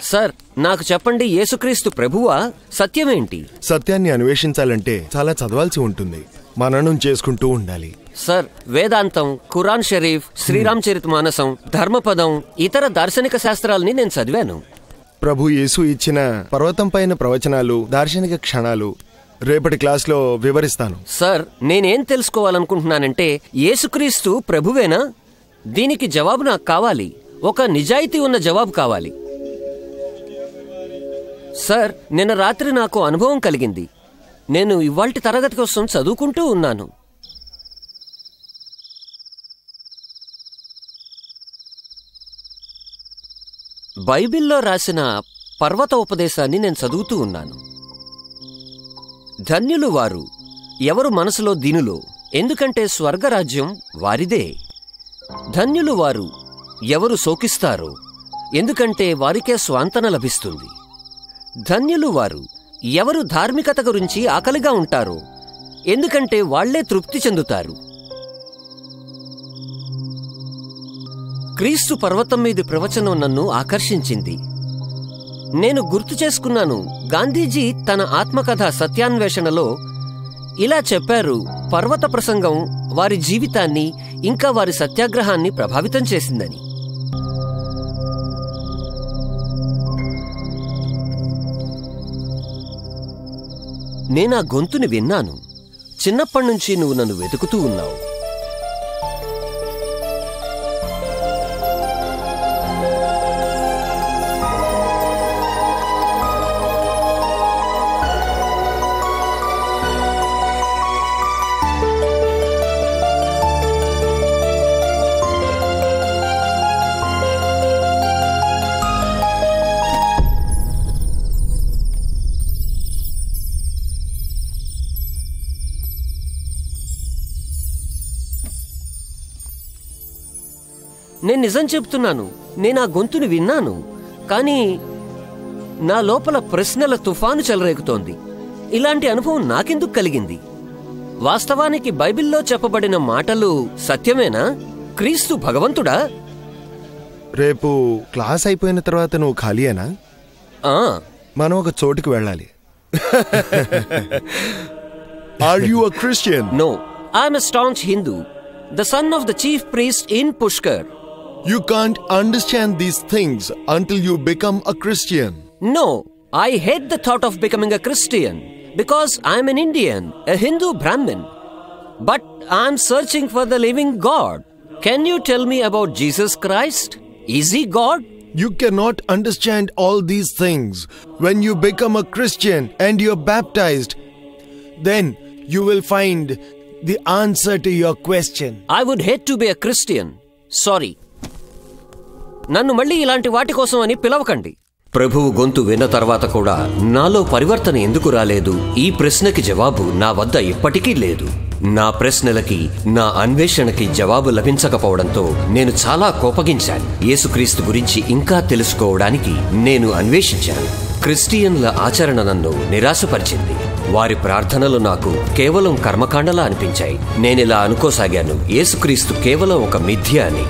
Sir, నాకు చెప్పండి, యేసుక్రీస్తు ప్రభువా? సత్యమేంటి? సత్యాన్ని అన్వేషించాలంటే చాలా చదవాల్సి ఉంటుంది, మననం చేసుకుంటూ ఉండాలి. సార్, వేదాంతం, ఖురాన్ షరీఫ్, శ్రీరామ్ చరితమానసం, ధర్మపదం, ఇతర దార్శనిక శాస్త్రాలని నేను చదివాను. ప్రభు యేసు ఇచ్చిన పర్వతం పైన ప్రవచనాలు, దార్శనిక క్షణాలు రేపటి క్లాస్లో వివరిస్తాను. సార్, నేనేం తెలుసుకోవాలనుకుంటున్నానంటే, యేసుక్రీస్తు ప్రభువేనా? దీనికి జవాబు నాకు కావాలి. ఒక నిజాయితీ ఉన్న జవాబు కావాలి. సార్, నిన్న రాత్రి నాకు అనుభవం కలిగింది. నేను ఇవాల్టి తరగతి కోసం చదువుకుంటూ ఉన్నాను. బైబిల్లో రాసిన పర్వత ఉపదేశాన్ని నేను చదువుతూ ఉన్నాను. ధన్యులు వారు ఎవరు మనసులో దీనులో, ఎందుకంటే స్వర్గరాజ్యం వారిదే. ధన్యులు వారు ఎవరు శోకిస్తారో, ఎందుకంటే వారికే స్వాంతన లభిస్తుంది. ధన్యులు వారు ఎవరు ధార్మికత గురించి ఆకలిగా ఉంటారో, ఎందుకంటే వాళ్లే తృప్తి చెందుతారు. క్రీస్తు పర్వతం మీది ప్రవచనం నన్ను ఆకర్షించింది. నేను గుర్తు చేసుకున్నాను, గాంధీజీ తన ఆత్మకథ సత్యాన్వేషణలో ఇలా చెప్పారు: పర్వత ప్రసంగం వారి జీవితాన్ని ఇంకా వారి సత్యాగ్రహాన్ని ప్రభావితం చేసిందని. నేనా గొంతుని విన్నాను. చిన్నప్పటినుంచి నువ్వు నన్ను వెతుకుతూ ఉన్నావు. నేను నిజం చెప్తున్నాను, నేను ఆ గొంతుని విన్నాను. కానీ నా లోపల ప్రశ్నల తుఫాను చెలరేగుతోంది. ఇలాంటి అనుభవం నాకెందుకు కలిగింది? వాస్తవానికి బైబిల్లో చెప్పబడిన మాటలు సత్యమేనా? క్రీస్తు భగవంతుడా? రేపు క్లాస్ అయిపోయిన తర్వాత నువ్వు ఖాళీయేనా? మనం ఒక చోటుకి వెళ్ళాలి. Are you a Christian? No, I am a staunch Hindu, the son of the chief priest in Pushkar. You can't understand these things until you become a Christian. No, I hate the thought of becoming a Christian because I am an Indian, a Hindu Brahmin. But I am searching for the living God. Can you tell me about Jesus Christ? Is he God? You cannot understand all these things. When you become a Christian and you're baptized, then you will find the answer to your question. I would hate to be a Christian. Sorry. నన్ను మళ్ళీ ఇలాంటి వాటి కోసం అని పిలవకండి. ప్రభువు గొంతు విన్న తర్వాత కూడా నాలో పరివర్తన ఎందుకు రాలేదు? ఈ ప్రశ్నకి జవాబు నా వద్ద ఇప్పటికీ లేదు. నా ప్రశ్నలకి, నా అన్వేషణకి జవాబు లభించకపోవడంతో నేను చాలా కోపగించాను. యేసుక్రీస్తు గురించి ఇంకా తెలుసుకోవడానికి నేను అన్వేషించాను. క్రిస్టియన్ల ఆచరణ నన్ను నిరాశపరిచింది. వారి ప్రార్థనలు నాకు కేవలం కర్మకాండలా అనిపించాయి. నేనిలా అనుకోసాగాను, యేసుక్రీస్తు కేవలం ఒక మిథ్య అని.